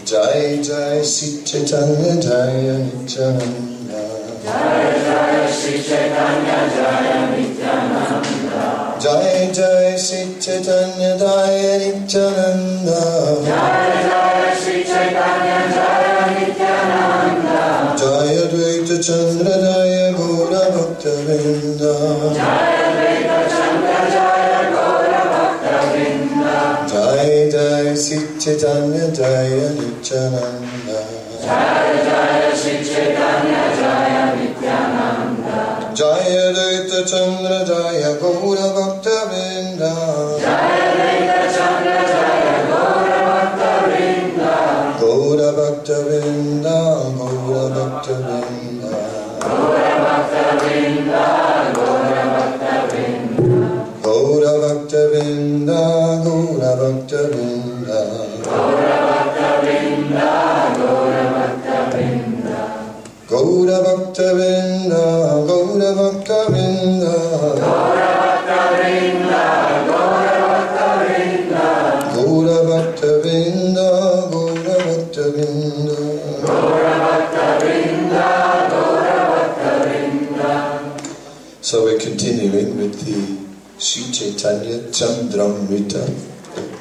Jai Jai Sri Caitanya Jaya Nityananda. Jai Jai Sri Caitanya Jaya Nityananda. Jai Jai Sri Caitanya Jaya Nityananda. Jai Jai Sri Caitanya Jaya Nityananda. Jaya Advaita Chandra Jaya Gora Bhakta Vrinda. Jaya Advaita Chandra Jaya Gora Bhakta Vrinda. Jai Jai Sri Caitanya Jaya Nityananda. Jai Jai Sri Caitanya Jaya Nityananda. Jaya Advaita Chandra Jaya Gora Bhakta Vrinda. Jaya Advaita Chandra Jaya Gora Bhakta Vrinda. Gora Bhakta Vrinda, Gora Bhakta Vrinda. Gora Bhakta Vrinda. Gora Bhakta Vrinda. Gora Bhakta Vrinda, Gora Bhakta Vrinda. Gora Bhakta Vrinda. Gora Bhakta Vrinda. Gora Bhakta Vrinda, Gora Bhakta Vrinda. Gora Bhakta Vrinda. Gora Bhakta Vrinda. Gora Bhakta Vrinda, Gora Bhakta Vrinda. Gora Bhakta Vrinda. Gora Bhakta Vrinda. So we're continuing with the Sri Caitanya Candamrta,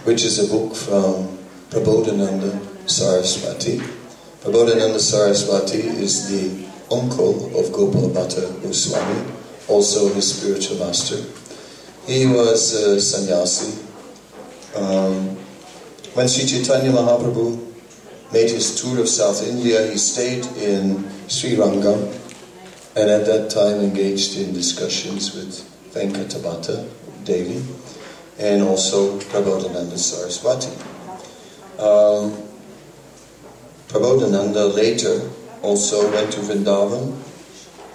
which is a book from Prabodhananda Saraswati. Prabodhananda Saraswati is the uncle of Gopala Bhatta Swami, also his spiritual master. He was a sannyasi. When Sri Chaitanya Mahaprabhu made his tour of South India, he stayed in Sri Rangam and at that time engaged in discussions with Venkatabhata Devi and also Prabodhananda Saraswati. Prabodhananda later also went to Vrindavan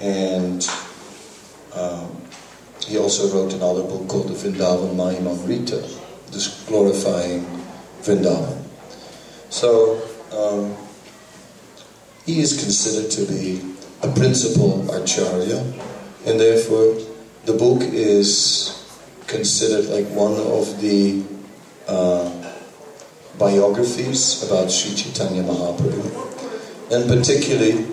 and he also wrote another book called the Vrindavan Mahimamrita, just glorifying Vrindavan. So he is considered to be a principal acharya, and therefore the book is considered like one of the biographies about Sri Chaitanya Mahaprabhu, and particularly,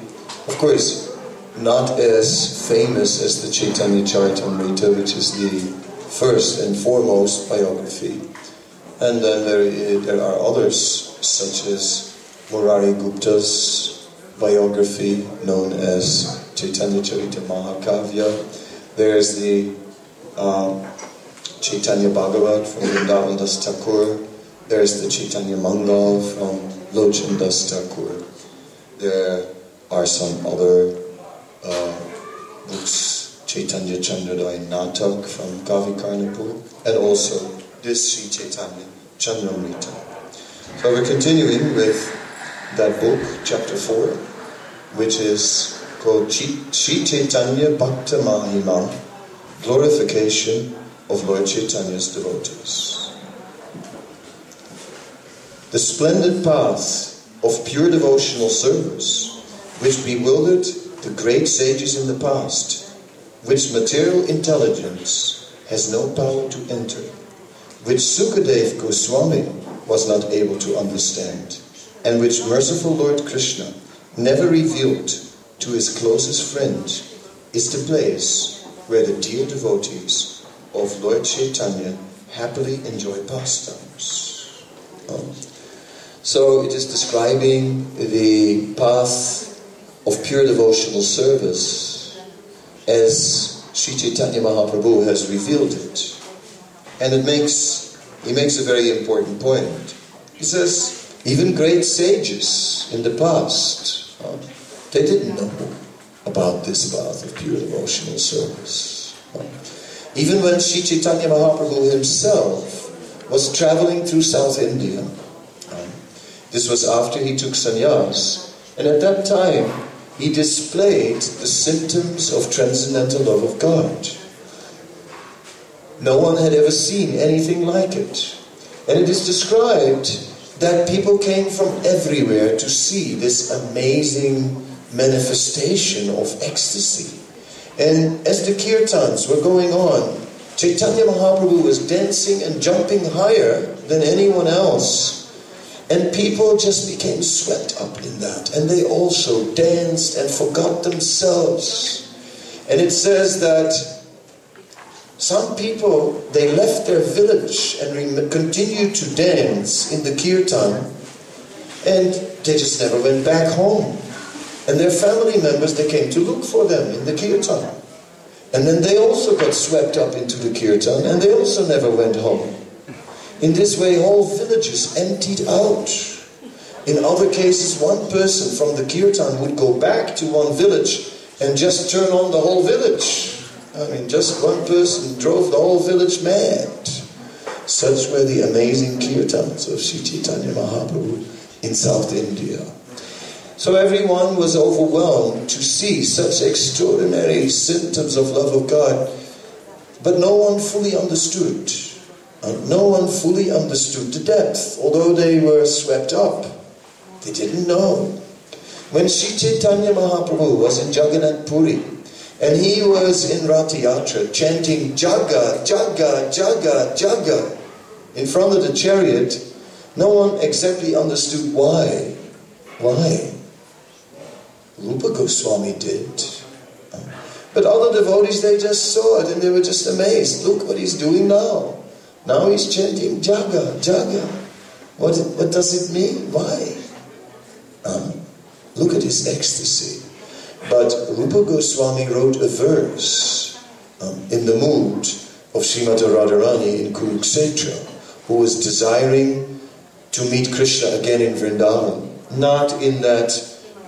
of course, not as famous as the Chaitanya Charitamrita, which is the first and foremost biography, and then there are others such as Murari Gupta's biography known as Chaitanya Charita Mahakavya. There's the Chaitanya Bhagavat from Vrindavan Das Thakur. There's the Chaitanya Mangal from Lochan Das Thakur. There are some other books, Chaitanya Chandrodaya Natak from Kavi Karnapur, and also this Sri Chaitanya Candamrta. So we're continuing with that book, chapter 4, which is called Sri Chaitanya Bhakta Mahima, glorification of Lord Chaitanya's devotees. The splendid path of pure devotional service, which bewildered the great sages in the past, which material intelligence has no power to enter, which Sukadev Goswami was not able to understand, and which merciful Lord Krishna never revealed to his closest friend, is the place where the dear devotees of Lord Chaitanya happily enjoy pastimes. So it is describing the path of pure devotional service as Sri Chaitanya Mahaprabhu has revealed it. And he makes a very important point. He says, even great sages in the past, they didn't know about this path of pure devotional service. Even when Sri Chaitanya Mahaprabhu himself was traveling through South India, this was after he took sannyas, and at that time he displayed the symptoms of transcendental love of God. No one had ever seen anything like it. And it is described that people came from everywhere to see this amazing manifestation of ecstasy. And as the kirtans were going on, Chaitanya Mahaprabhu was dancing and jumping higher than anyone else. And people just became swept up in that. And they also danced and forgot themselves. And it says that some people, they left their village and continued to dance in the kirtan. And they just never went back home. And their family members, they came to look for them in the kirtan. And then they also got swept up into the kirtan, and they also never went home. In this way, whole villages emptied out. In other cases, one person from the kirtan would go back to one village and just turn on the whole village. I mean, just one person drove the whole village mad. Such were the amazing kirtans of Sri Chaitanya Mahaprabhu in South India. So everyone was overwhelmed to see such extraordinary symptoms of love of God, but no one fully understood. No one fully understood the depth, although they were swept up. They didn't know. When Sri Chaitanya Mahaprabhu was in Jagannath Puri, and he was in Ratha Yatra chanting Jaga, Jaga, Jaga, Jaga in front of the chariot, no one exactly understood why. Why? Rupa Goswami did. But other devotees, they just saw it and they were just amazed. Look what he's doing now. Now he's chanting Jaga, Jaga. What does it mean? Why? Look at his ecstasy. But Rupa Goswami wrote a verse in the mood of Srimati Radharani in Kurukshetra, who was desiring to meet Krishna again in Vrindavan. Not in that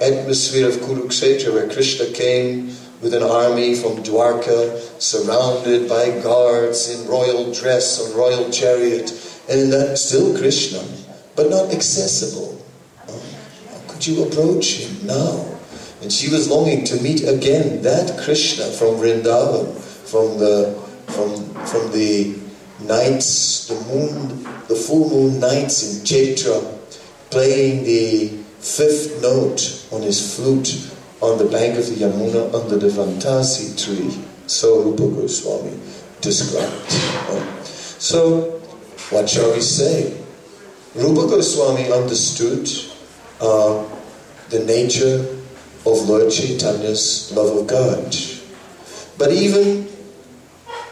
atmosphere of Kurukshetra where Krishna came with an army from Dwarka, surrounded by guards in royal dress on royal chariot, and in that still Krishna, but not accessible. How could you approach him now? And she was longing to meet again that Krishna from Vrindavan, from the nights, the full moon nights in Chaitra, playing the fifth note on his flute on the bank of the Yamuna under the Vantasi tree. So Rupa Goswami described. So, what shall we say? Rupa Goswami understood the nature of Lord Chaitanya's love of God. But even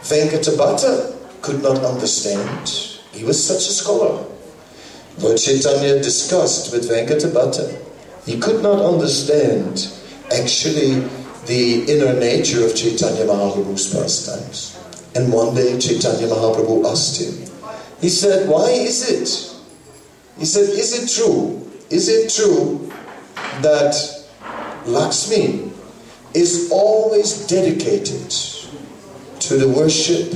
Venkatabhata could not understand. He was such a scholar. Lord Chaitanya discussed with Venkatabhata. He could not understand actually the inner nature of Chaitanya Mahaprabhu's pastimes. And one day Chaitanya Mahaprabhu asked him. He said, why is it? He said, is it true? Is it true that Lakshmi is always dedicated to the worship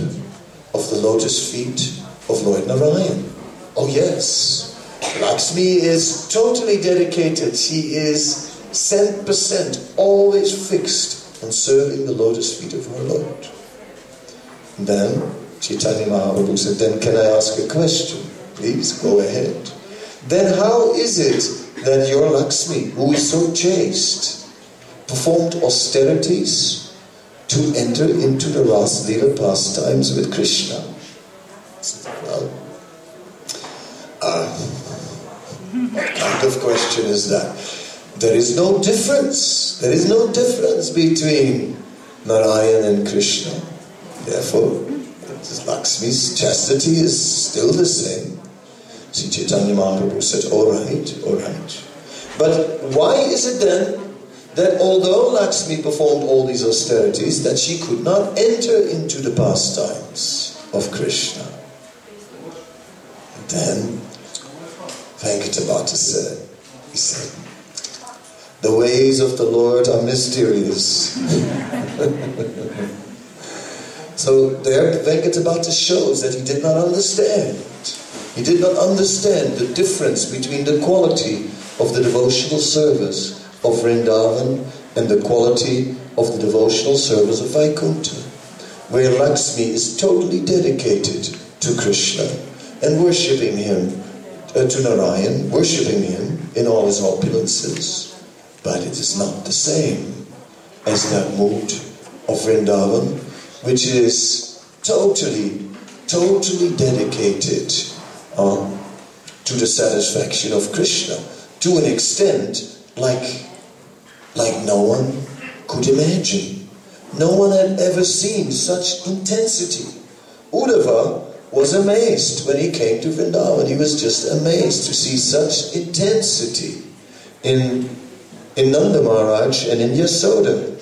of the lotus feet of Lord Narayan? Oh yes. Lakshmi is totally dedicated. She is 100% always fixed on serving the lotus feet of her Lord. And then Chaitanya Mahaprabhu said, then can I ask a question? Please go ahead. Then how is it that your Lakshmi, who is so chaste, performed austerities to enter into the Ras Leela pastimes with Krishna? Well, what kind of question is that? There is no difference. There is no difference between Narayan and Krishna. Therefore, Lakshmi's chastity is still the same. Sri Chaitanya Mahaprabhu said, all right. But why is it then that although Lakshmi performed all these austerities, that she could not enter into the pastimes of Krishna? And then Venkatabhata said, he said, the ways of the Lord are mysterious. So there Venkatabhata shows that he did not understand. He did not understand the difference between the quality of the devotional service of Vrindavan and the quality of the devotional service of Vaikuntha, where Lakshmi is totally dedicated to Krishna and worshipping him, to Narayan, worshipping him in all his opulences. But it is not the same as that mood of Vrindavan, which is totally dedicated to the satisfaction of Krishna, to an extent like no one could imagine. No one had ever seen such intensity. Uddhava was amazed when he came to Vrindavan. He was just amazed to see such intensity in Nanda Maharaj and in Yasoda.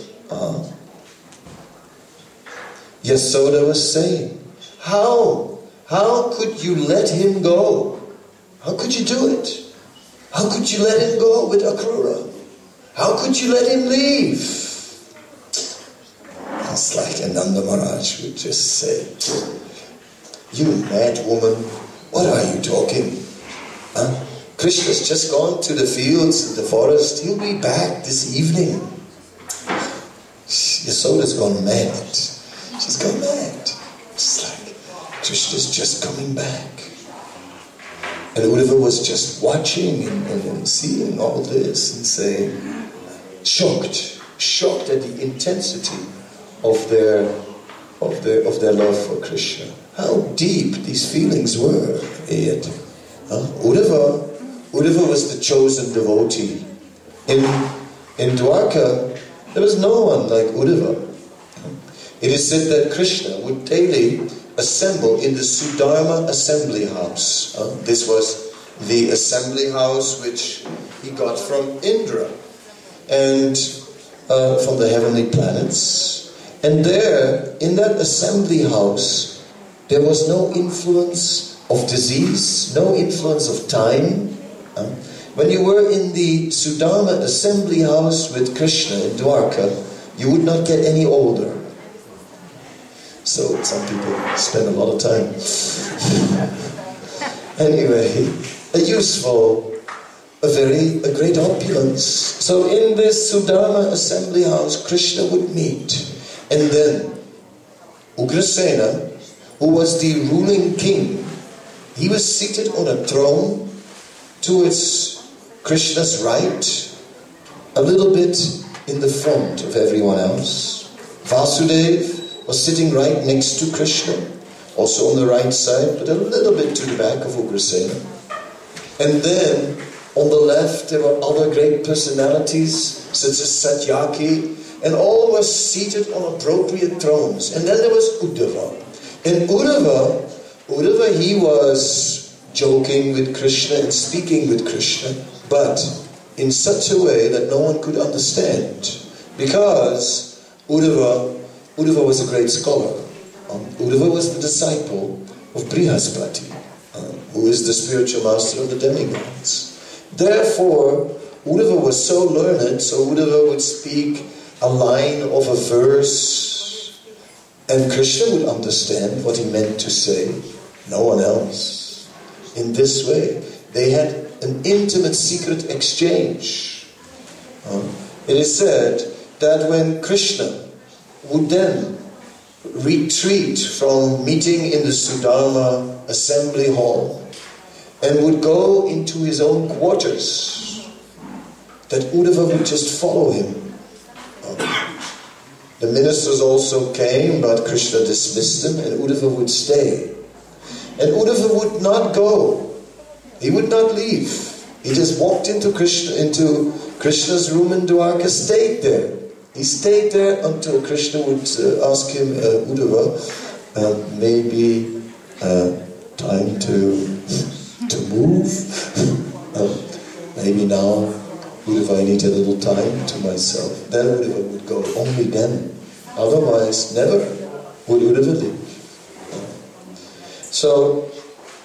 Yasoda was saying, how could you let him go? How could you do it? How could you let him go with Akrura? How could you let him leave? It's like Ananda Maharaj would just say, you mad woman, what are you talking? Huh? Krishna's just gone to the fields and the forest. He'll be back this evening. Yasoda's gone mad. She's gone mad. It's like Krishna's just coming back. And Uddhava was just watching and seeing all this and saying, shocked at the intensity of their love for Krishna. How deep these feelings were. Uddhava was the chosen devotee. In Dwarka, there was no one like Uddhava. It is said that Krishna would daily assemble in the Sudharma assembly house. This was the assembly house which he got from Indra and from the heavenly planets. And there, in that assembly house, there was no influence of disease, no influence of time. When you were in the Sudharma assembly house with Krishna in Dwarka, you would not get any older. So some people spend a lot of time. Anyway, a great opulence. So in this Sudharma assembly house, Krishna would meet. And then Ugrasena, who was the ruling king, he was seated on a throne towards Krishna's right, a little bit in the front of everyone else. Vasudeva was sitting right next to Krishna, also on the right side, but a little bit to the back of Ugrasena. And then on the left there were other great personalities, such as Satyaki, and all were seated on appropriate thrones. And then there was Uddhava. And Uddhava, he was joking with Krishna and speaking with Krishna, but in such a way that no one could understand. Because Uddhava was a great scholar. Uddhava was the disciple of Brihaspati, who is the spiritual master of the demigods. Therefore, Uddhava was so learned, so Uddhava would speak a line of a verse, and Krishna would understand what he meant to say. No one else. In this way, they had an intimate secret exchange. It is said that when Krishna would then retreat from meeting in the Sudharma assembly hall and would go into his own quarters, that Uddhava would just follow him. The ministers also came, but Krishna dismissed them, and Uddhava would stay. And Uddhava would not go. He would not leave. He just walked into Krishna's room in Dwarka, stayed there. He stayed there until Krishna would ask him, Uddhava, maybe time to move. Maybe now, Uddhava, I need a little time to myself. Then Uddhava would go, only then. Otherwise, never would Uddhava leave. So,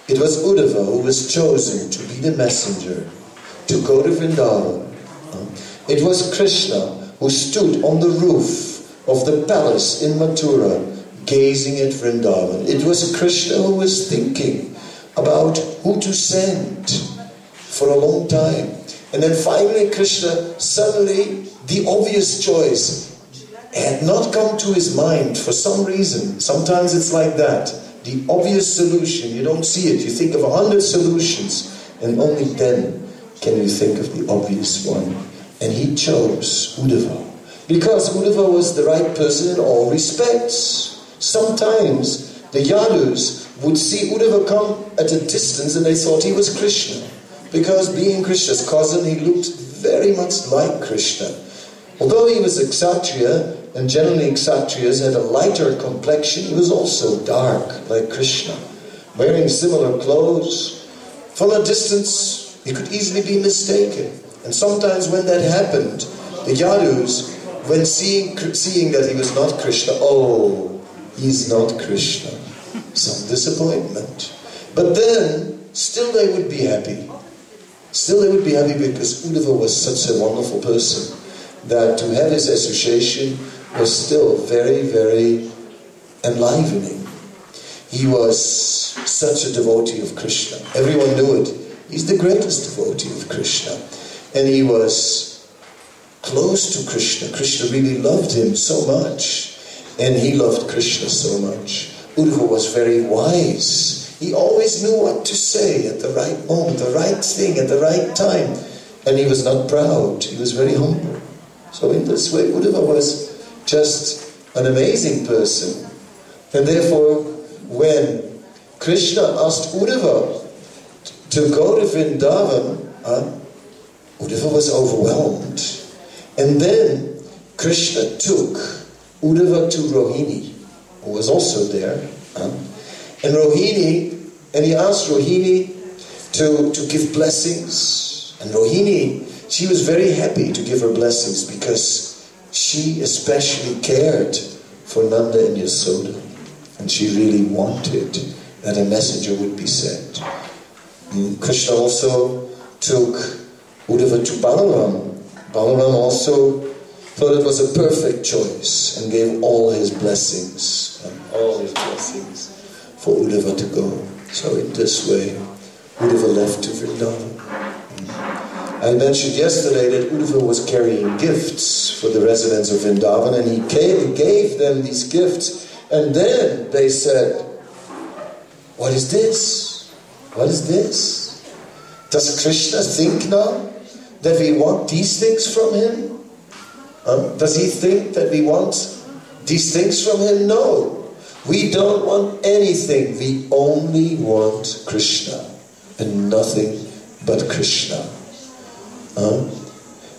it was Uddhava who was chosen to be the messenger, to go to Vrindavan. It was Krishna who stood on the roof of the palace in Mathura, gazing at Vrindavan. It was Krishna who was thinking about who to send for a long time. And then finally Krishna, suddenly the obvious choice had not come to his mind for some reason. Sometimes it's like that. The obvious solution, you don't see it. You think of 100 solutions, and only then can you think of the obvious one. And he chose Uddhava, because Uddhava was the right person in all respects. Sometimes the Yadus would see Uddhava come at a distance and they thought he was Krishna. Because being Krishna's cousin, he looked very much like Krishna. Although he was a Kshatriya, and generally Kshatriyas had a lighter complexion, he was also dark, like Krishna. Wearing similar clothes. From a distance, he could easily be mistaken. And sometimes when that happened, the Yadus, when seeing that he was not Krishna, oh, he's not Krishna. Some disappointment. But then, still they would be happy. Still they would be happy because Uddhava was such a wonderful person that to have his association was still very, very enlivening. He was such a devotee of Krishna. Everyone knew it. He's the greatest devotee of Krishna. And he was close to Krishna. Krishna really loved him so much. And he loved Krishna so much. Uddhava was very wise. He always knew what to say at the right moment, the right thing at the right time. And he was not proud. He was very humble. So in this way, Uddhava was just an amazing person. And therefore, when Krishna asked Uddhava to go to Vrindavan, Uddhava was overwhelmed. And then Krishna took Uddhava to Rohini, who was also there. And he asked Rohini to give blessings. And Rohini, she was very happy to give her blessings because she especially cared for Nanda and Yasoda. And she really wanted that a messenger would be sent. Krishna also took Uddhava to Balaram. Balaram also thought it was a perfect choice and gave all his blessings for Uddhava to go. So in this way, Uddhava left to Vrindavan. I mentioned yesterday that Uddhava was carrying gifts for the residents of Vrindavan, and he gave them these gifts, and then they said, "What is this? What is this? Does Krishna think now that we want these things from him? Does he think that we want these things from him? No. We don't want anything. We only want Krishna and nothing but Krishna.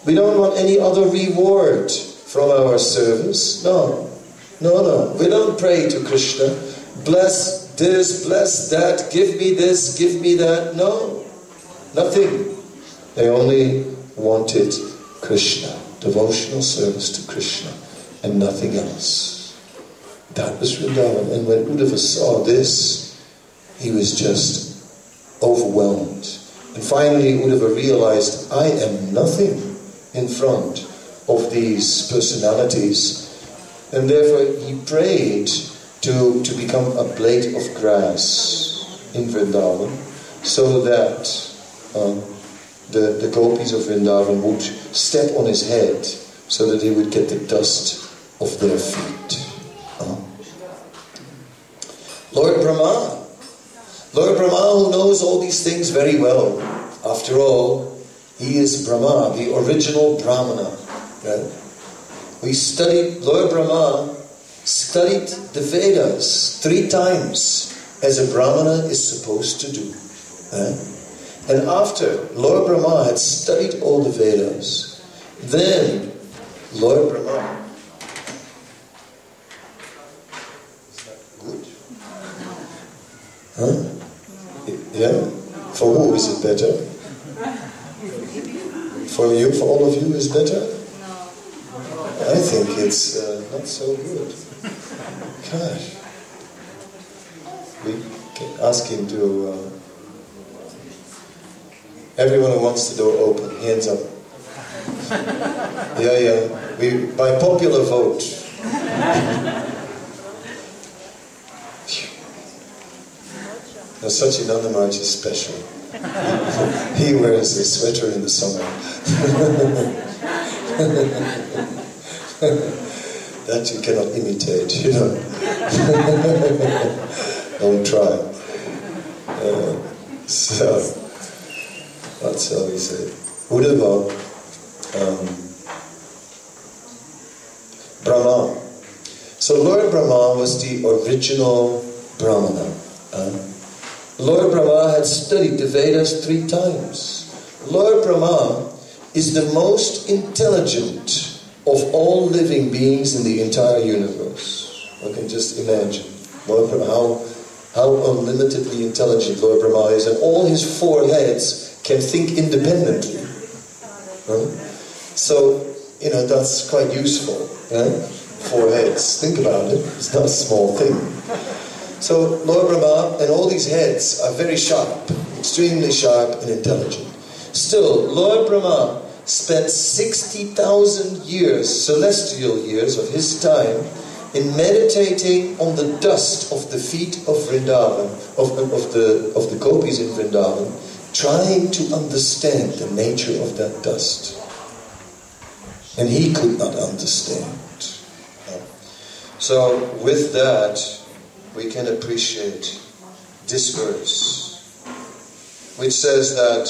We don't want any other reward from our service. No. We don't pray to Krishna. Bless this, bless that, give me this, give me that. No. Nothing. They only wanted Krishna. Devotional service to Krishna and nothing else. That was Vrindavan. And when Uddhava saw this, he was just overwhelmed. And finally Uddhava realized, I am nothing in front of these personalities. And therefore he prayed to become a blade of grass in Vrindavan, so that the gopis of Vrindavan would step on his head so that he would get the dust of their feet. Lord Brahma, who knows all these things very well. After all, he is Brahma, the original Brahmana. Right? Lord Brahma studied the Vedas 3 times, as a Brahmana is supposed to do. Right? And after Lord Brahma had studied all the Vedas, then Lord Brahma... Good? Huh? Yeah? For who is it better? For you, for all of you is better? No. I think it's not so good. Gosh. We can ask him to... everyone who wants the door open, hands up. Yeah. By popular vote. Now, Sachinanda Maharaj is special. He wears a sweater in the summer. That you cannot imitate, you know. Don't try. So, that's how we say it. Uddhava, Brahma. So Lord Brahma was the original Brahmana. Lord Brahma had studied the Vedas 3 times. Lord Brahma is the most intelligent of all living beings in the entire universe. One can just imagine Lord Brahma, how unlimitedly intelligent Lord Brahma is, and all his 4 heads can think independently. So, that's quite useful. 4 heads. Think about it. It's not a small thing. So, Lord Brahma and all these heads are very sharp, extremely sharp and intelligent. Still, Lord Brahma spent 60,000 years, celestial years of his time, in meditating on the dust of the feet of Vrindavan, of the gopis in Vrindavan, trying to understand the nature of that dust. And he could not understand. So with that, we can appreciate this verse, which says that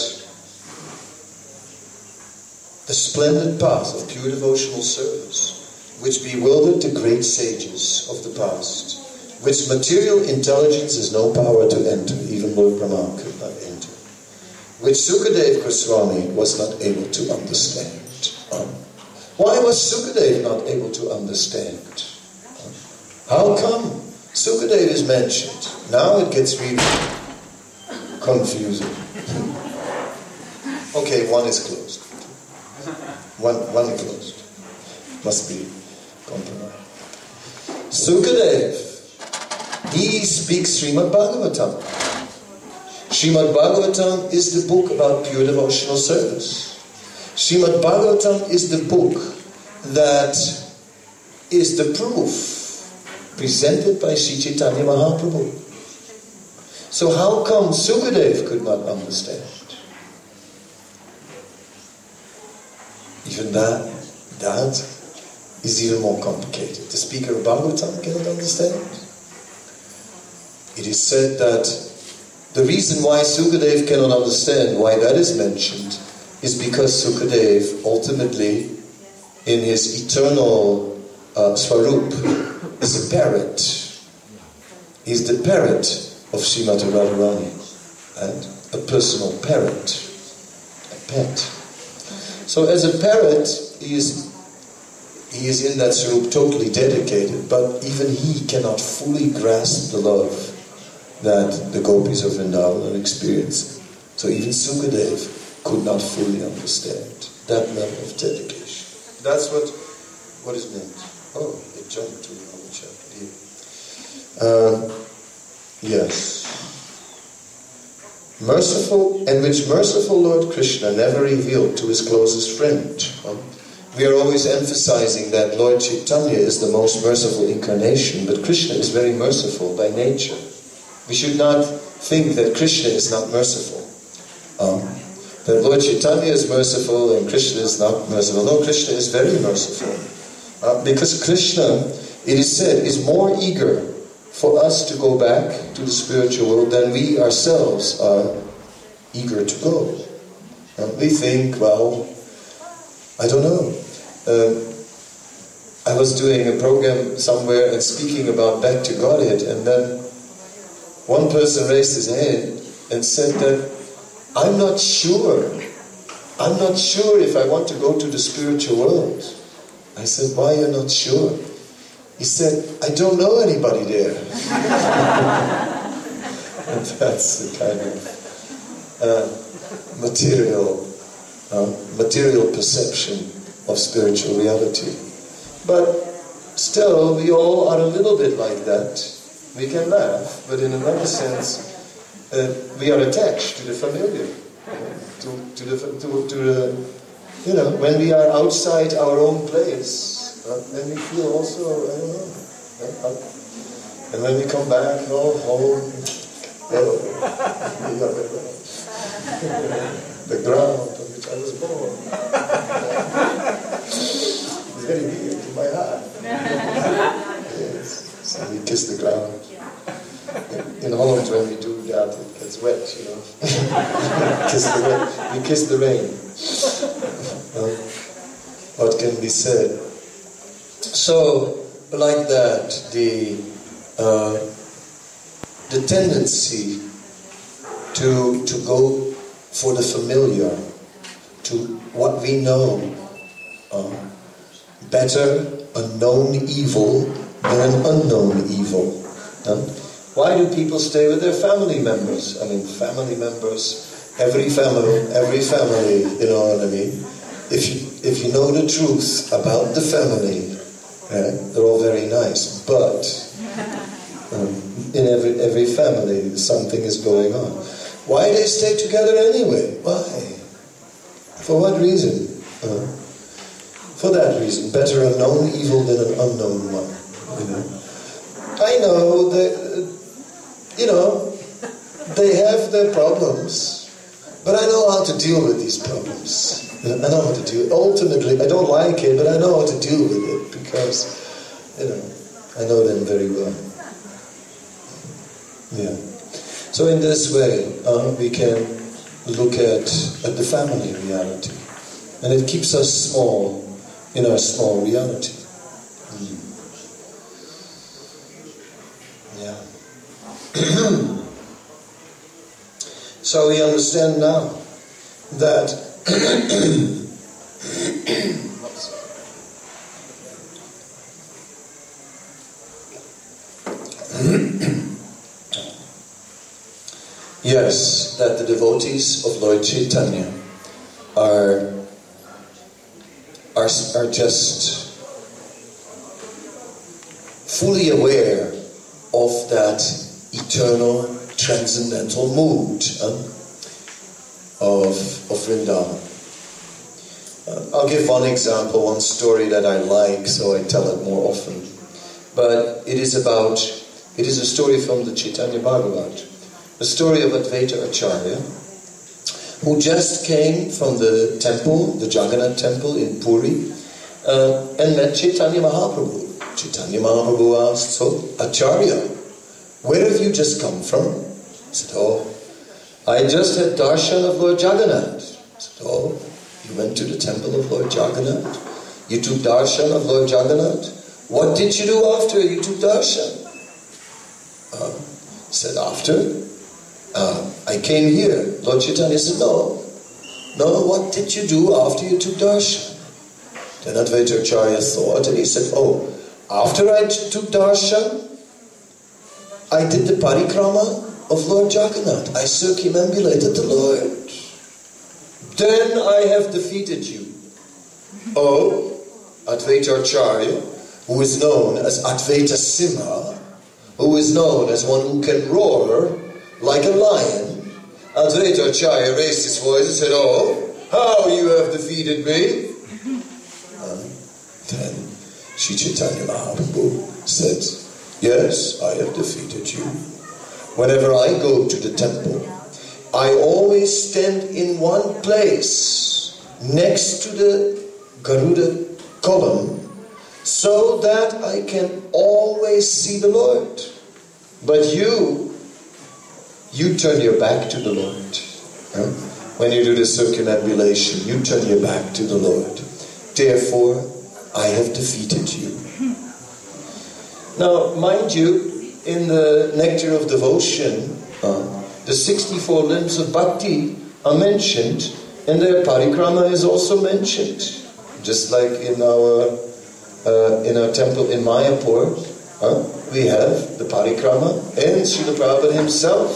the splendid path of pure devotional service, which bewildered the great sages of the past, which material intelligence has no power to enter, even Lord Brahma could not enter, which Sukadev Goswami was not able to understand. Why was Sukadev not able to understand? How come Sukadev is mentioned? Now it gets really confusing. Okay, one is closed. One closed. Must be compromised. Sukadev, he speaks Srimad Bhagavatam. Srimad Bhagavatam is the book about pure devotional service. Srimad Bhagavatam is the book that is the proof presented by Sri Caitanya Mahaprabhu. So how come Sukadev could not understand? Even that is even more complicated. The speaker of Bhagavatam cannot understand. It is said that the reason why Sukadev cannot understand, why that is mentioned, is because Sukadev ultimately, in his eternal Swarup, is a parrot. He's the parrot of Srimati Radharani, and a personal parrot, a pet. So as a parrot, he is in that Swarup totally dedicated, but even he cannot fully grasp the love that the gopis of Vrindavan are experiencing. So even Sukadev could not fully understand that level of dedication. That's what is meant. Oh, it jumped to another chapter here. Yes. Merciful, and which merciful Lord Krishna never revealed to his closest friend. We are always emphasizing that Lord Chaitanya is the most merciful incarnation, but Krishna is very merciful by nature. We should not think that Krishna is not merciful. That Lord Chaitanya is merciful and Krishna is not merciful. No, Krishna is very merciful. Because Krishna, it is said, is more eager for us to go back to the spiritual world than we ourselves are eager to go. We think, well, I don't know. I was doing a program somewhere and speaking about back to Godhead, and then one person raised his hand and said that I'm not sure if I want to go to the spiritual world. I said, why are you not sure? He said, I don't know anybody there. And that's the kind of material perception of spiritual reality. But still, we all are a little bit like that. We can laugh, but in another sense, we are attached to the familiar, to the when we are outside our own place, then we feel also, I don't know, and when we come back, home, the ground on which I was born. It's very dear to my heart. Yes, so we kiss the ground. In Holland, when we do that, it gets wet, We kiss the rain. What can be said? So, like that, the tendency to go for the familiar, to what we know. Better a known evil than an unknown evil. Why do people stay with their family members? I mean, family members, every family, you know what I mean? If you know the truth about the family, they're all very nice, but in every family something is going on. Why they stay together anyway? Why? For what reason? For that reason, better a known evil than an unknown one. You know? I know that, you know, they have their problems, but I know how to deal with these problems. You know, I know how to deal. Ultimately, I don't like it, but I know how to deal with it because, you know, I know them very well. Yeah. So in this way, we can look at the family reality, and it keeps us small in our small reality. Yeah. So we understand now that yes, that the devotees of Lord Caitanya are just fully aware of that eternal transcendental mood of Vrindavan. I'll give one example, one story that I like, so I tell it more often. But it is a story from the Chaitanya Bhagavat, the story of Advaita Acharya, who just came from the temple, the Jagannath temple in Puri, and met Chaitanya Mahaprabhu. Chaitanya Mahaprabhu asked, "So, Acharya, where have you just come from?" He said, "Oh, I just had darshan of Lord Jagannath." He said, "Oh, you went to the temple of Lord Jagannath? You took darshan of Lord Jagannath? What did you do after you took darshan?" He said, "After? I came here." Lord Chaitanya said, No, what did you do after you took darshan?" Then Advaita Acharya thought, and he said, "Oh, after I took darshan, I did the parikrama of Lord Jagannath. I circumambulated the Lord. Then I have defeated you." Oh, Advaita Acharya, who is known as Advaita Simha, who is known as one who can roar like a lion, Advaita Acharya raised his voice and said, "Oh, how you have defeated me?" Then Sri Chaitanya Mahaprabhu said, "Yes, I have defeated you. Whenever I go to the temple, I always stand in one place next to the Garuda column so that I can always see the Lord. But you turn your back to the Lord. When you do the circumambulation, you turn your back to the Lord. Therefore, I have defeated you." Now, mind you, in the Nectar of Devotion, the 64 limbs of Bhakti are mentioned, and their parikrama is also mentioned. Just like in our temple in Mayapur, we have the parikrama, and Srila Prabhupada himself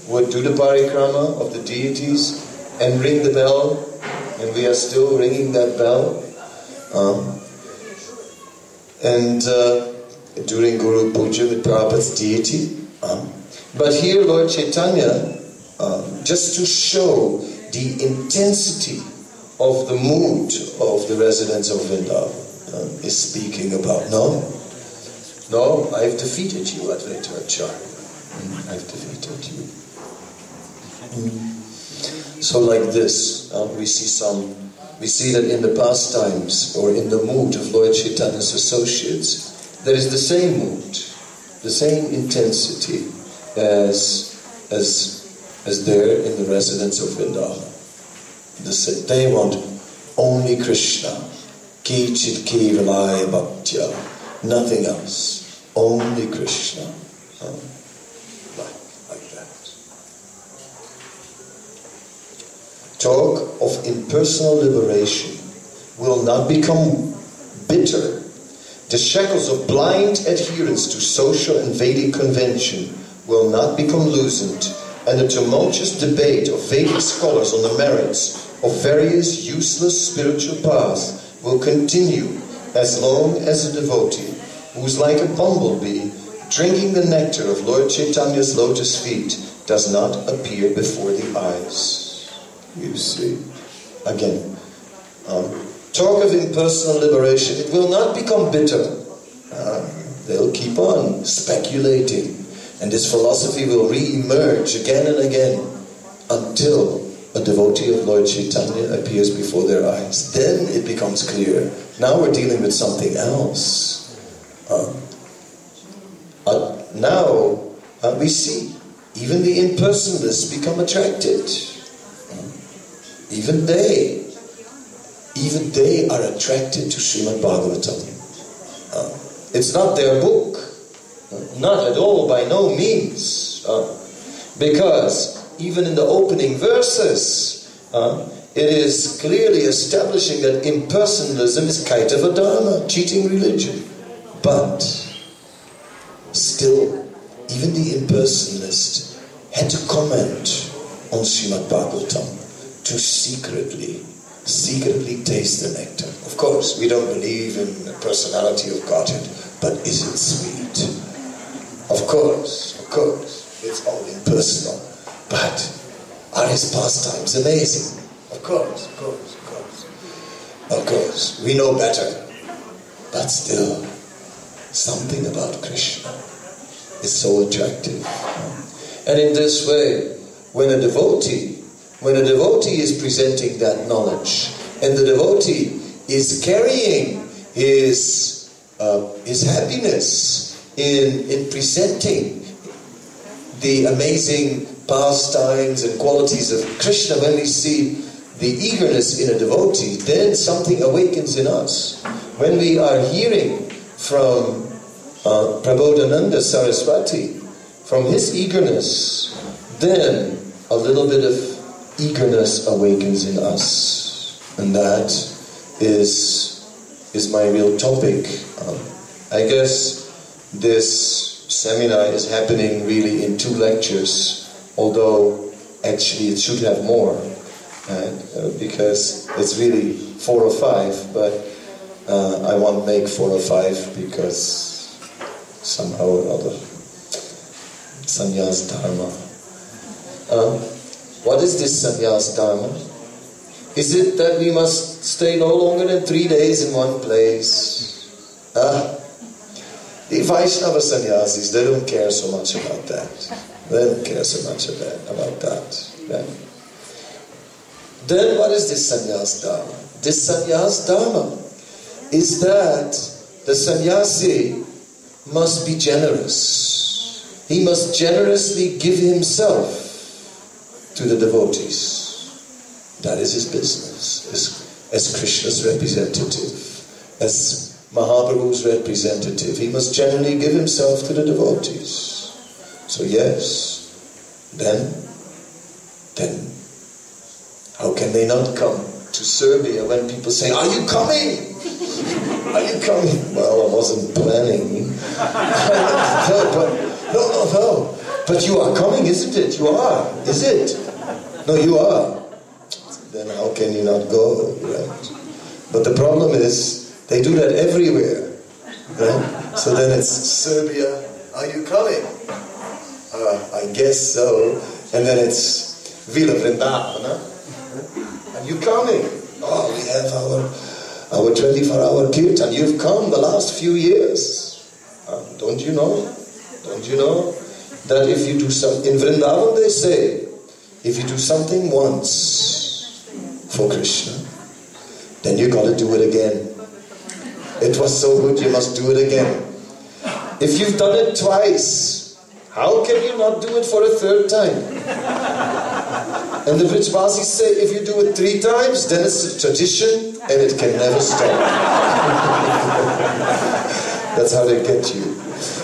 would do the parikrama of the deities and ring the bell, and we are still ringing that bell. During Guru Puja with Prabhupada's deity. But here Lord Chaitanya, just to show the intensity of the mood of the residents of Vrindavan, is speaking about, no, I've defeated you, Advaita Acharya. I've defeated you. So like this, we see that in the pastimes or in the mood of Lord Chaitanya's associates, there is the same mood, the same intensity as there in the residents of Vrindavan. They want only Krishna, Kichit Kevalaya Bhaktya, nothing else, only Krishna. talk of impersonal liberation will not become bitter. The shackles of blind adherence to social and Vedic convention will not become loosened, and the tumultuous debate of Vedic scholars on the merits of various useless spiritual paths will continue as long as a devotee, who is like a bumblebee drinking the nectar of Lord Chaitanya's lotus feet, does not appear before the eyes. You see, again, talk of impersonal liberation, it will not become bitter. They'll keep on speculating, and this philosophy will re-emerge again and again until a devotee of Lord Chaitanya appears before their eyes. Then it becomes clear. Now we're dealing with something else. Now we see even the impersonalists become attracted. Even they are attracted to Srimad Bhagavatam. It's not their book. Not at all, by no means. Because even in the opening verses, it is clearly establishing that impersonalism is Kaitava Dharma, cheating religion. But still, even the impersonalist had to comment on Srimad Bhagavatam to secretly taste the nectar. Of course, we don't believe in the personality of Godhead, but is it sweet? Of course, it's all impersonal. But are his pastimes amazing? Of course. We know better. But still, something about Krishna is so attractive. And in this way, when a devotee is presenting that knowledge, and the devotee is carrying his happiness in presenting the amazing pastimes and qualities of Krishna, when we see the eagerness in a devotee, then something awakens in us. When we are hearing from Prabodhananda Saraswati, from his eagerness, then a little bit of eagerness awakens in us. And that is my real topic. I guess this seminar is happening really in 2 lectures, although actually it should have more, because it's really 4 or 5, but I won't make 4 or 5 because somehow or other, Sannyas Dharma. What is this Sannyas Dharma? Is it that we must stay no longer than 3 days in one place? The Vaishnava sannyasis, they don't care so much about that. They don't care so much about that. Then what is this sannyas dharma? This sannyas dharma is that the sannyasi must be generous. He must generously give himself to the devotees. That is his business, as Krishna's representative, as Mahaprabhu's representative. He must generally give himself to the devotees. So yes, then how can they not come to Serbia when people say, "Are you coming? Are you coming?" Well, I wasn't planning. No. But you are coming, isn't it? You are, is it? No, you are. Then how can you not go, right? But the problem is, they do that everywhere. Right? So then it's Serbia, are you coming? I guess so. And then it's Vila Vrindavana. Are you coming? Oh, we have our 24-hour kirtan. You've come the last few years. Don't you know? Don't you know that if you do something, in Vrindavan they say, if you do something once for Krishna, then you got to do it again. It was so good, you must do it again. If you've done it twice, how can you not do it for a 3rd time? And the Vrijvasis say, if you do it 3 times, then it's a tradition and it can never stop. That's how they get you.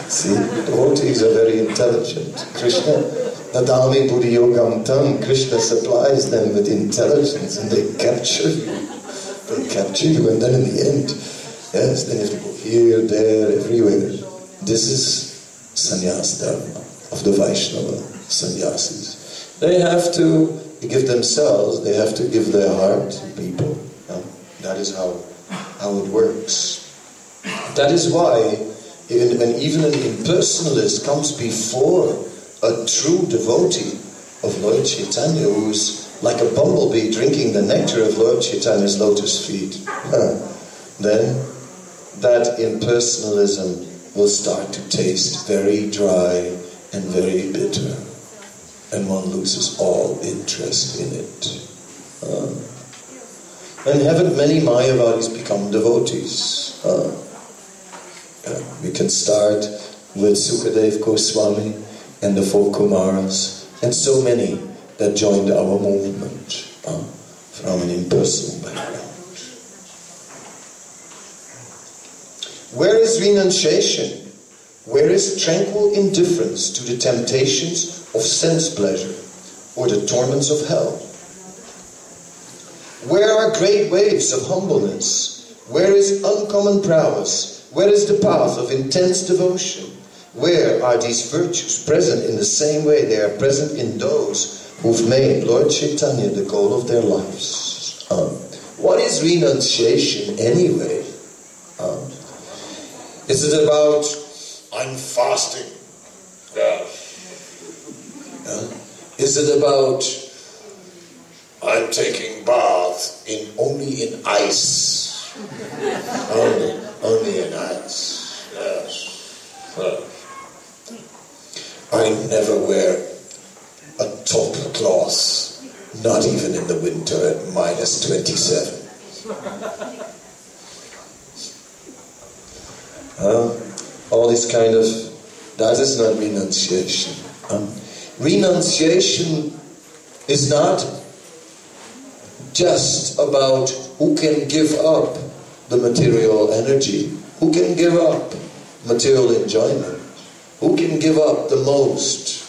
See, devotees are very intelligent. Krishna Nadami Buddhi Yogam Tam, Krishna supplies them with intelligence and they capture you. They capture you, and then in the end, yes, then you have to go here, there, everywhere. This is sannyas dharma of the Vaishnava sannyasis. They have to give themselves, they have to give their heart to people. That is how it works. That is why even an impersonalist comes before a true devotee of Lord Chaitanya, who's like a bumblebee drinking the nectar of Lord Chaitanya's lotus feet, then that impersonalism will start to taste very dry and very bitter, and one loses all interest in it. And haven't many Mayavadis become devotees? We can start with Sukadev Goswami and the four Kumaras, and so many that joined our movement from an impersonal background. Where is renunciation? Where is tranquil indifference to the temptations of sense pleasure or the torments of hell? Where are great waves of humbleness? Where is uncommon prowess? Where is the path of intense devotion? Where are these virtues present in the same way they are present in those who've made Lord Chaitanya the goal of their lives? What is renunciation anyway? Is it about, I'm fasting? Is it about, I'm taking bath only in ice? Only in ice, yes. I never wear a top cloth, not even in the winter at -27. All this kind of, that is not renunciation. Renunciation is not just about who can give up the material energy, who can give up material enjoyment, who can give up the most.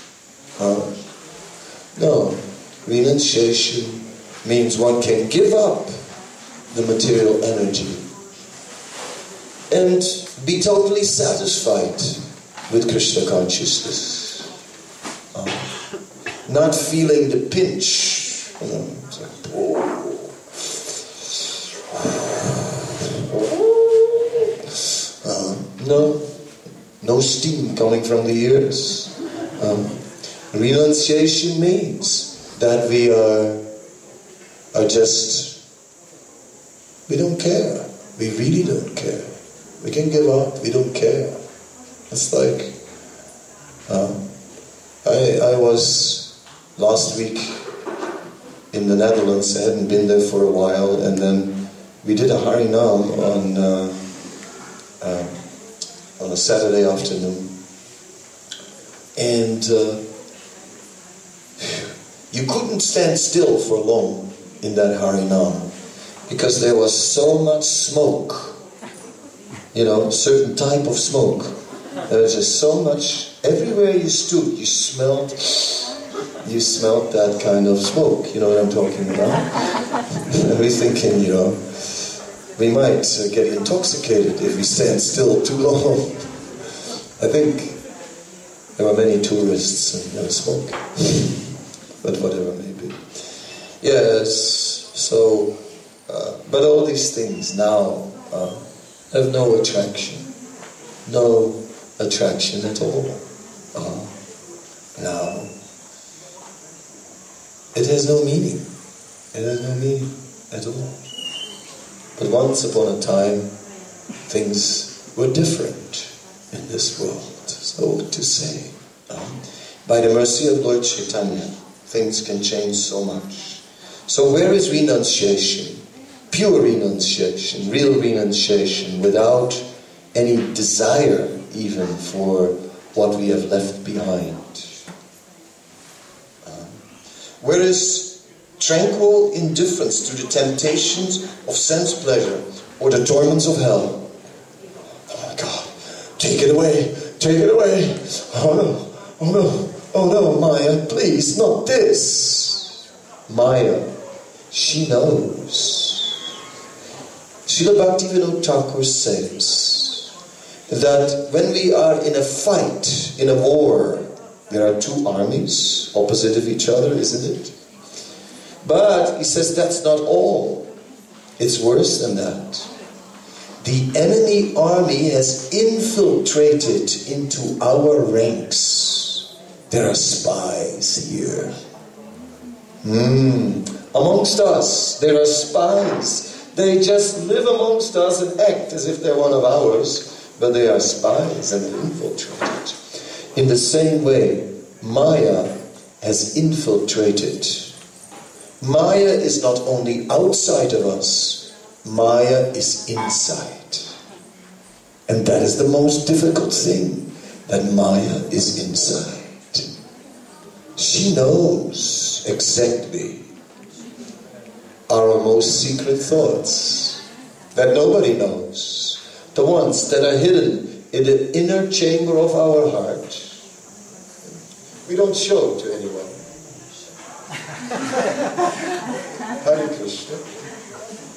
No, renunciation means one can give up the material energy and be totally satisfied with Krishna consciousness. Not feeling the pinch. It's like, no steam coming from the ears. Renunciation means that we are just, we don't care. We really don't care. We can give up, we don't care. It's like, I was last week in the Netherlands. I hadn't been there for a while, and then we did a Harinam on a Saturday afternoon. And you couldn't stand still for long in that Harinam because there was so much smoke. You know, certain type of smoke. There was just so much, everywhere you stood, you smelled that kind of smoke. You know what I'm talking about? And we're thinking, you know, we might get intoxicated if we stand still too long. I think there were many tourists and they were smoking. But whatever may be. Yes, so, but all these things now have no attraction. No attraction at all. Now, it has no meaning. It has no meaning at all. But once upon a time, things were different in this world, so to say. By the mercy of Lord Chaitanya, things can change so much. So where is renunciation? Pure renunciation, real renunciation, without any desire even for what we have left behind. Where is tranquil indifference to the temptations of sense pleasure or the torments of hell? Oh my God, take it away, take it away. Oh no, Oh no, Maya, please, not this. Maya, she knows. Srila Bhaktivinoda Thakur says that when we are in a fight, in a war, there are two armies opposite of each other, isn't it? But he says that's not all. It's worse than that. The enemy army has infiltrated into our ranks. There are spies here. Amongst us, there are spies. They just live amongst us and act as if they're one of ours, but they are spies and infiltrated. In the same way, Maya has infiltrated. Maya is not only outside of us, Maya is inside. And that is the most difficult thing, that Maya is inside. She knows exactly our most secret thoughts that nobody knows. The ones that are hidden in the inner chamber of our heart. We don't show to anyone. Hare Krishna.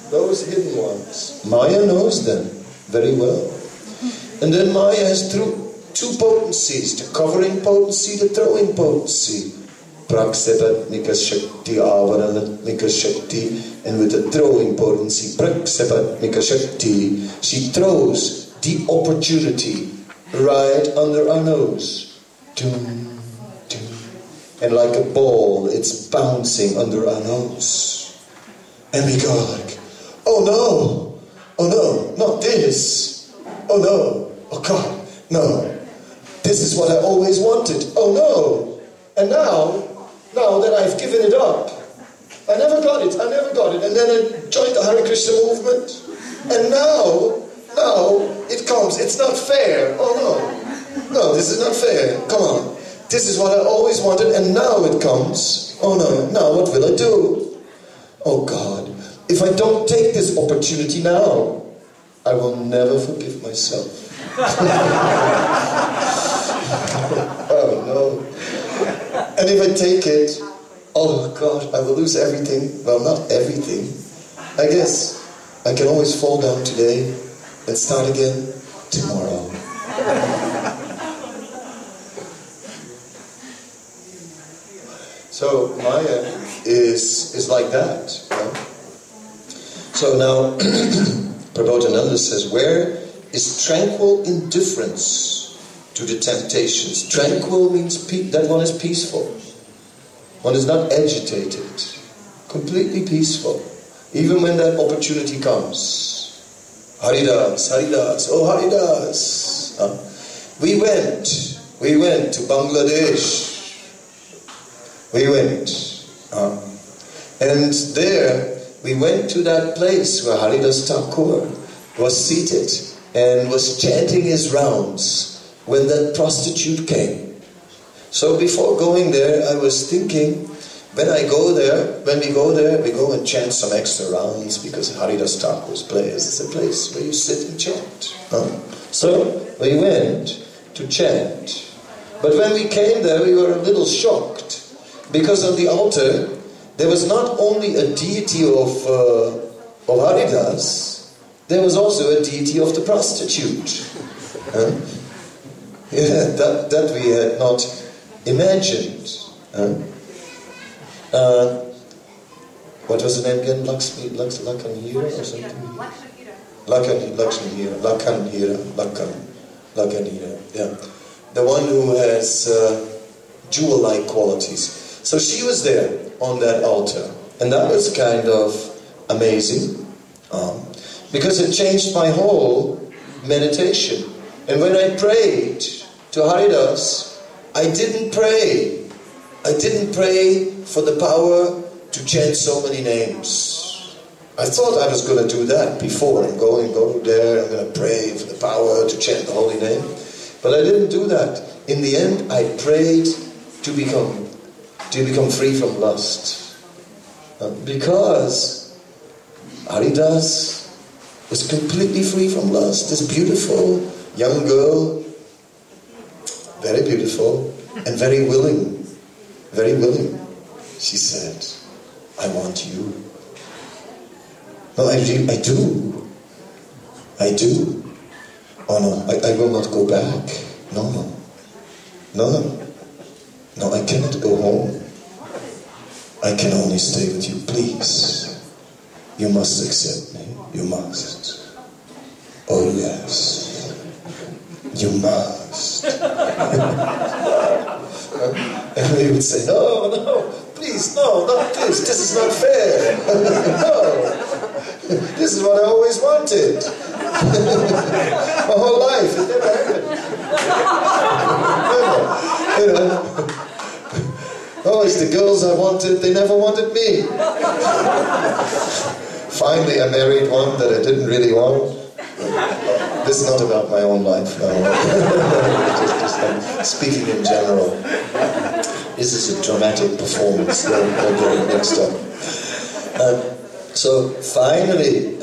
Those hidden ones. Maya knows them very well. And then Maya has two potencies, the covering potency, the throwing potency. Praksepadnika Shakti, Avaranatmika Shakti, and with the throwing potency, Praksepadnika Shakti, she throws the opportunity right under our nose. Doom, doom. And like a ball, it's bouncing under our nose. And we go like, oh no, not this. Oh no, oh God, no. This is what I always wanted. Oh no. And now that I've given it up, I never got it. And then I joined the Hare Krishna movement. And now it comes. It's not fair. Oh no, this is not fair. Come on. This is what I always wanted, and now it comes. Oh no, now what will I do? Oh God, if I don't take this opportunity now, I will never forgive myself. Oh no. And if I take it, oh God, I will lose everything. Well, not everything. I guess I can always fall down today and start again tomorrow. So Maya is like that. Yeah? So now Prabodhananda says, where is tranquil indifference to the temptations? Tranquil means that one is peaceful. One is not agitated. Completely peaceful. Even when that opportunity comes. Haridas, oh Haridas. We went to Bangladesh. We went. And there we went to that place where Haridas Thakur was seated and was chanting his rounds when that prostitute came. So before going there, I was thinking, when we go there, we go and chant some extra rounds because Haridas Thakur's place is a place where you sit and chant. So we went to chant. But when we came there, we were a little shocked because on the altar, there was not only a deity of Haridas, there was also a deity of the prostitute. Yeah, that we had not imagined. What was the name again? Lakanhira or something? Lakanhira. Yeah, the one who has jewel-like qualities. So she was there on that altar, and that was kind of amazing because it changed my whole meditation. And when I prayed to Haridas, I didn't pray for the power to chant so many names. I thought I was going to do that before. I'm going to go there, I'm going to pray for the power to chant the holy name. But I didn't do that. In the end, I prayed to become free from lust. Because Haridas was completely free from lust. This beautiful young girl, very beautiful, and very willing, she said, I want you. No, I do. Oh no, I will not go back. No, I cannot go home. I can only stay with you, please. You must accept me. You must. Oh yes. You must. And he would say, no, please, no, not this. This is not fair. No. This is what I always wanted. My whole life. It never happened. Always the girls I wanted, they never wanted me. Finally, I married one that I didn't really want. This is not about my own life now. just speaking in general. This is a dramatic performance. Don't get it mixed up. So finally,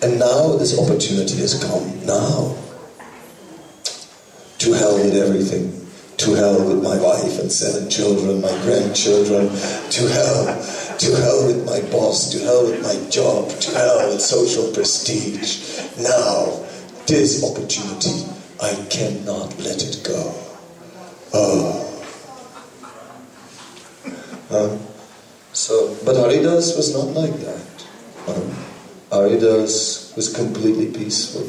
and now this opportunity has come. Now, to hell with everything. To hell with my wife and 7 children, my grandchildren. To hell with my boss. To hell with my job. To hell with social prestige. Now, this opportunity, I cannot let it go. But Haridas was not like that. Haridas was completely peaceful,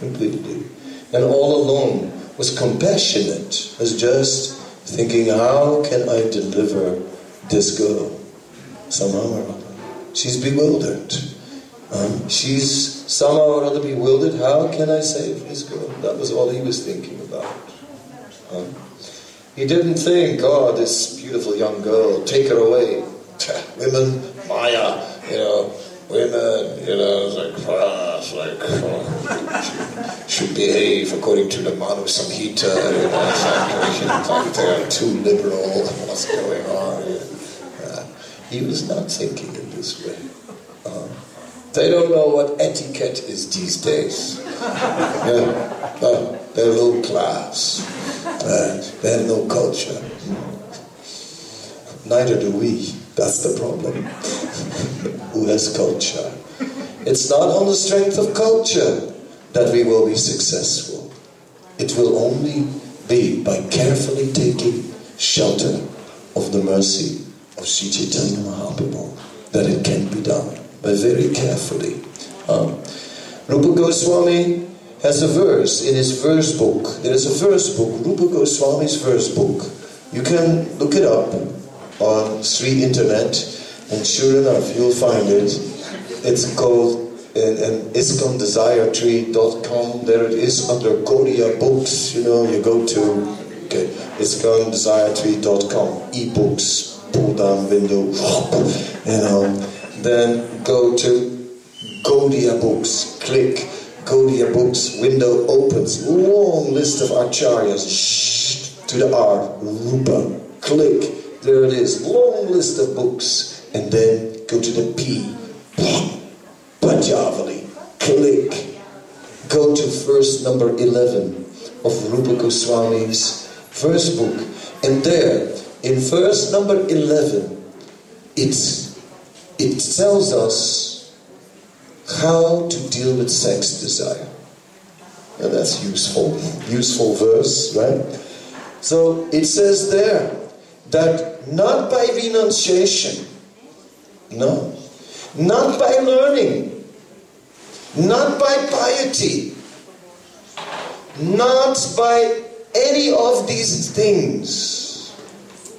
completely, and all alone was compassionate, was just thinking, how can I deliver this girl? Somehow or other. She's bewildered. She's somehow or other bewildered. How can I save this girl? That was all he was thinking about. He didn't think, oh, this beautiful young girl, take her away. Women, Maya, women, should behave according to the Manu Samhita, they're too liberal, what's going on? He was not thinking in this way. They don't know what etiquette is these days. They're low class. They have no culture. Neither do we. That's the problem. Who has culture? It's not on the strength of culture that we will be successful. It will only be by carefully taking shelter of the mercy of Sri Chaitanya Mahaprabhu that it can be done. But very carefully. Rupa Goswami has a verse in his verse book. There is a verse book, Rupa Goswami's verse book. You can look it up on Sri Internet, and sure enough, you'll find it. It's called ISKCONDesiretree.com. There it is under Gora books. You go to ISKCONDesiretree.com. E-books, pull down window. Then go to Gora books. Click Gora books. Window opens. Long list of acharyas. To the R. Rupa. Click. There it is, long list of books, and then go to the P, Panjavali, click, go to verse number 11 of Rupa Goswami's verse book, and there, in verse number 11, it tells us how to deal with sex desire. And that's useful verse, right? So it says there, that not by renunciation, no, not by learning, not by piety, not by any of these things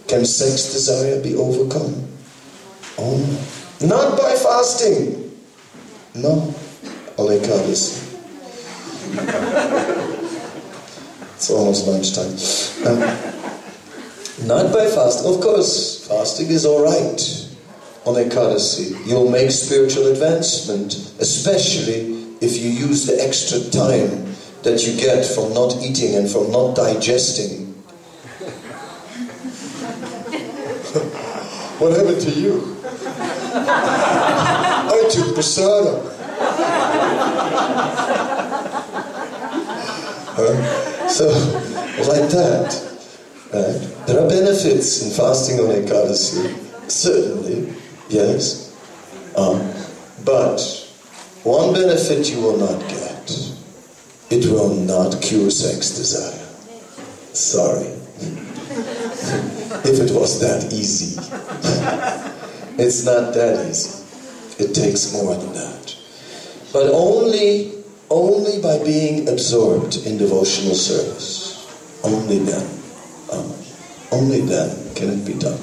can sex desire be overcome. Oh no. Not by fasting. No. Only Ekadasi. It's almost lunchtime. Not by fasting. Of course, fasting is alright on Ekadasi. You'll make spiritual advancement, especially if you use the extra time that you get from not eating and from not digesting. What happened to you? I took prasada. So, like that. Right? There are benefits in fasting on Ekadasi, certainly, yes. But one benefit you will not get. It will not cure sex desire. Sorry. If it was that easy. It's not that easy. It takes more than that. But only by being absorbed in devotional service. Only then can it be done.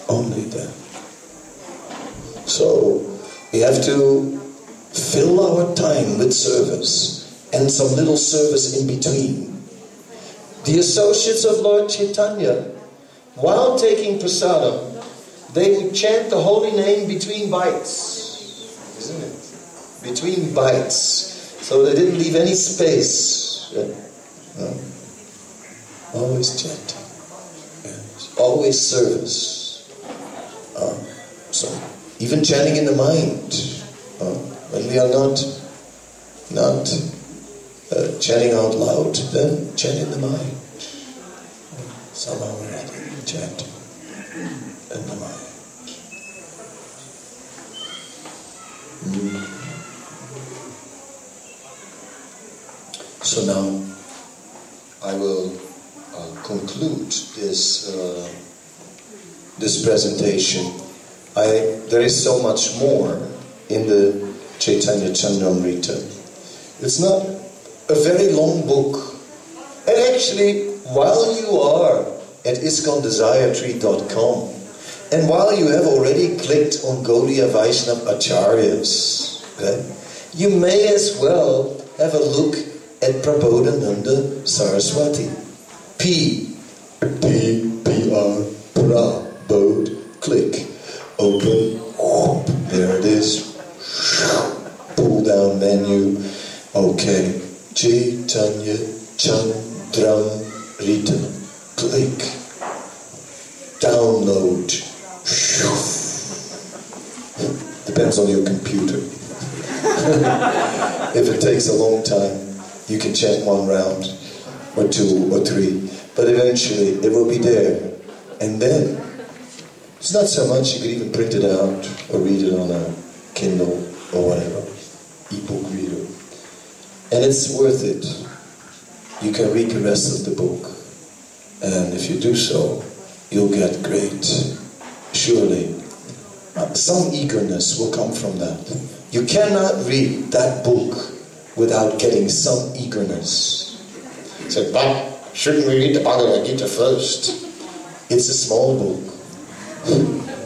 Only then. So we have to fill our time with service and some little service in between. The associates of Lord Caitanya, while taking prasadam, they would chant the holy name between bites, isn't it? Between bites. So they didn't leave any space. Always chanting. Yes. Always service. So even chanting in the mind. When we are not chanting out loud, then chant in the mind. Somehow or other, chant in the mind. So now I will conclude this presentation. There is so much more in the Caitanya Candamrta. It's not a very long book. And actually, while you are at ISKCONDesiretree.com, and while you have already clicked on Gaudiya Vaishnava Acharyas, okay, you may as well have a look at Prabodhananda Saraswati. P-R, Prabodh, click, open, whoop, there it is, pull down menu, okay, Caitanya Candamrta, click, download, depends on your computer. If it takes a long time, you can chant one round, or two, or three, but eventually it will be there. And then, it's not so much, you could even print it out, or read it on a Kindle, or whatever, e-book reader. And it's worth it. You can read the rest of the book. And if you do so, you'll get great, surely, some eagerness will come from that. You cannot read that book without getting some eagerness. So, but shouldn't we read the Bhagavad Gita first? It's a small book.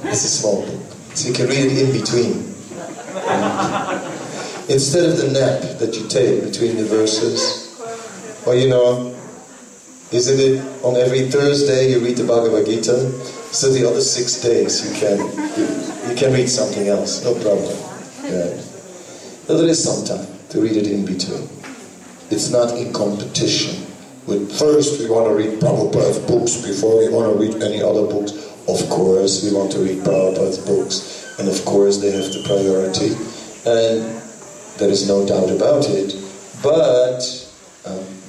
It's a small book. So you can read it in between. Instead of the nap that you take between the verses. Or isn't it on every Thursday you read the Bhagavad Gita? So the other 6 days you can read something else, no problem. Yeah. So there is some time to read it in between. It's not in competition with first we want to read Prabhupada's books before we want to read any other books. Of course we want to read Prabhupada's books, and of course they have the priority, and there is no doubt about it. But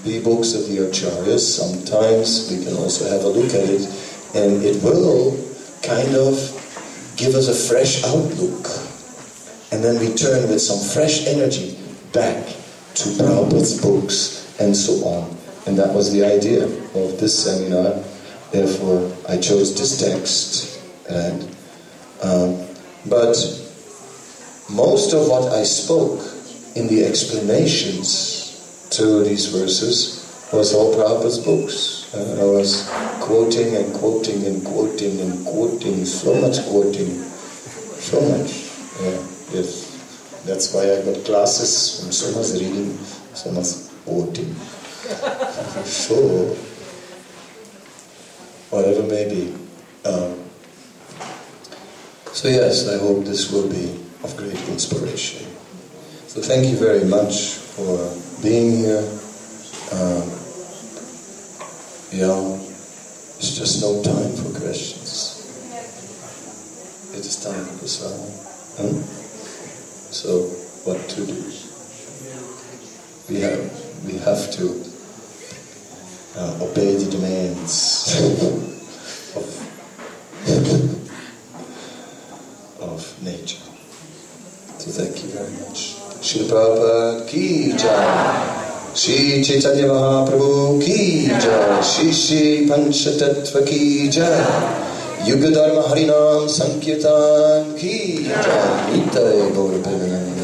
the books of the Acharyas, sometimes we can also have a look at it, and it will kind of give us a fresh outlook. And then we turn with some fresh energy back to Prabhupada's books and so on. And that was the idea of this seminar. Therefore, I chose this text. But most of what I spoke in the explanations to these verses was all Prabhupada's books. I was quoting and quoting and quoting and quoting, so much quoting, so much. Yes, that's why I got classes from so much reading, so much quoting. So, whatever may be. So yes, I hope this will be of great inspiration. So thank you very much for being here. It's just no time for questions. It is time for Swami. So what to do? We have to obey the demands of nature. So thank you very much. Srila Prabhupada ki jai. Shri Caitanya Mahaprabhu ki jai. Shri Shri Panchatattva ki jai. Yuga Dharma Harinam Sankirtan ki jai. Nitai Gaura Premanandi.